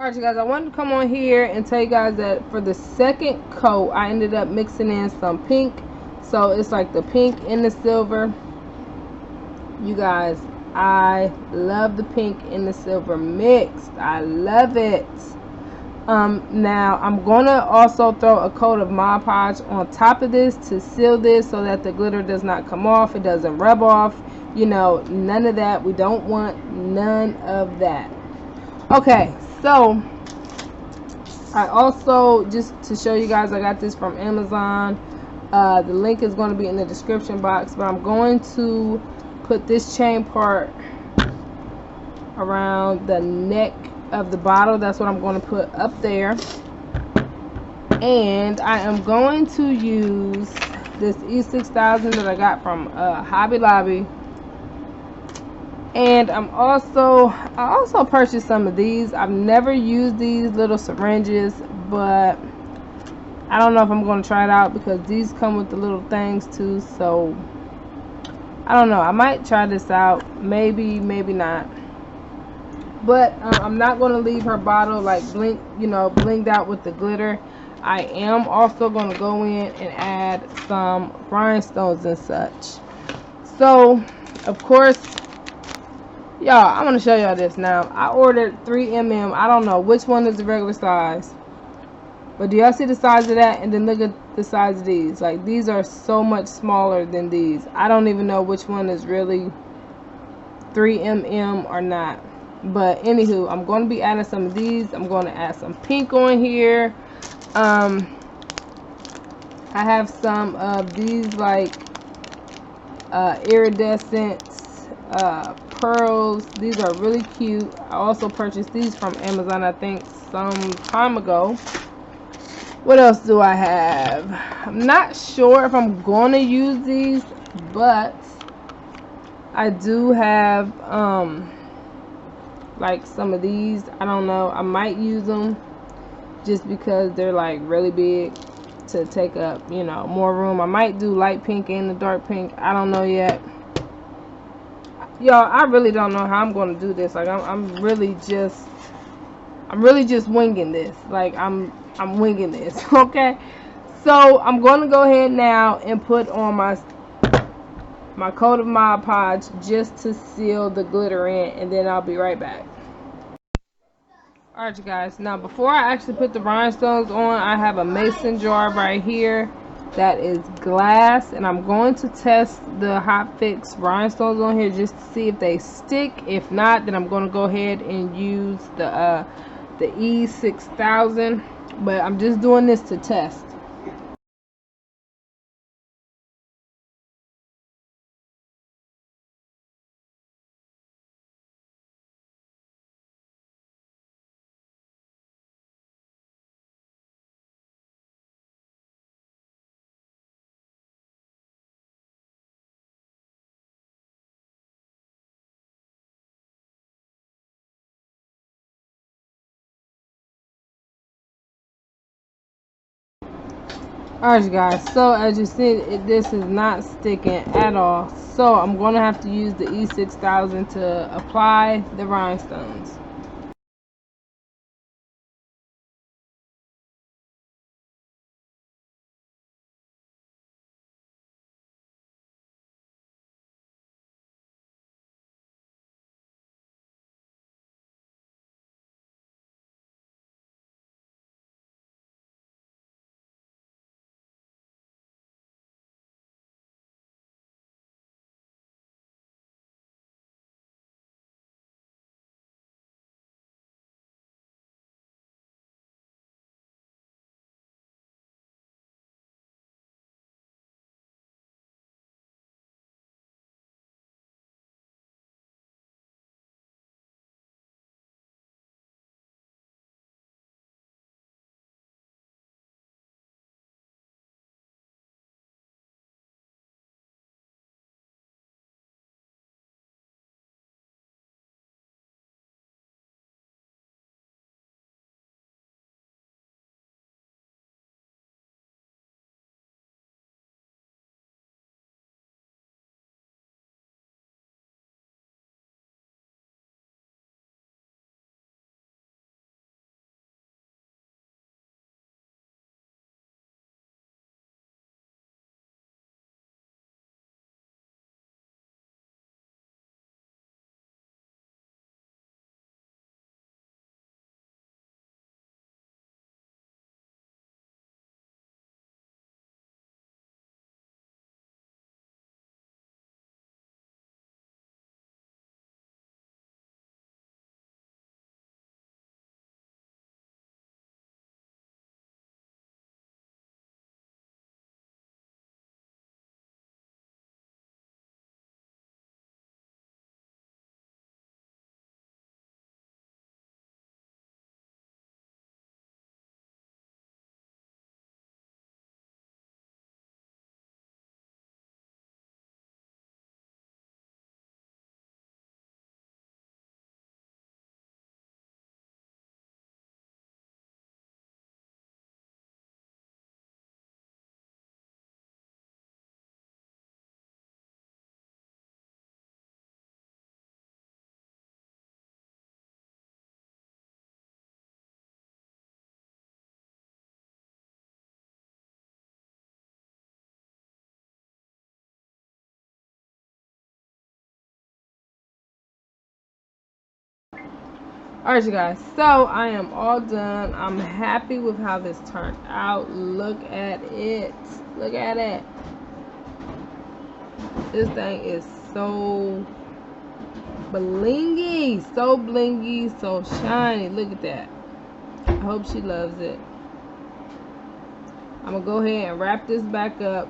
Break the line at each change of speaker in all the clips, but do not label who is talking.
Alright, you guys, I wanted to come on here and tell you guys that for the second coat, I ended up mixing in some pink. So it's like the pink and the silver. You guys, I love the pink and the silver mixed. I love it. Now I'm gonna also throw a coat of Mod Podge on top of this to seal this so that the glitter does not come off. It doesn't rub off. You know, none of that. We don't want none of that. Okay, so I also, just to show you guys, I got this from Amazon. The link is going to be in the description box, but I'm going to put this chain part around the neck of the bottle. That's what I'm going to put up there. And I am going to use this E6000 that I got from Hobby Lobby. And I also purchased some of these. I've never used these little syringes, but I don't know if I'm going to try it out because these come with the little things too. So I don't know. I might try this out. Maybe, maybe not. But I'm not going to leave her bottle like blinged out with the glitter. I am also going to go in and add some rhinestones and such. So, of course, y'all, I'm going to show y'all this now. I ordered 3mm. I don't know which one is the regular size. But do y'all see the size of that? And then look at the size of these. Like, these are so much smaller than these. I don't even know which one is really 3mm or not. But, anywho, I'm going to be adding some of these. I'm going to add some pink on here. I have some of these, like, iridescent pearls. These are really cute. I also purchased these from Amazon, I think, some time ago. What else do I have? I'm not sure if I'm going to use these, but I do have like some of these. I don't know. I might use them just because they're like really big to take up, you know, more room. I might do light pink and the dark pink. I don't know yet. Y'all, I really don't know how I'm going to do this. Like, I'm really just winging this. Like, I'm winging this. Okay, so I'm going to go ahead now and put on my my coat of Mod Podge just to seal the glitter in, and then I'll be right back. Alright, you guys, now before I actually put the rhinestones on, I have a mason jar right here that is glass, and I'm going to test the Hot Fix rhinestones on here just to see if they stick. If not, then I'm going to go ahead and use the E6000, but I'm just doing this to test. Alright, you guys, so as you see, this is not sticking at all, so I'm going to have to use the E6000 to apply the rhinestones. Alright, you guys, so I am all done. I'm happy with how this turned out. Look at it. Look at it. This thing is so blingy, so shiny. Look at that. I hope she loves it. I'm gonna go ahead and wrap this back up.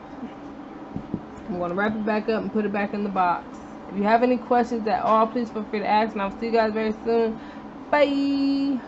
I'm gonna wrap it back up and put it back in the box. If you have any questions at all, please feel free to ask, and I'll see you guys very soon. Bye.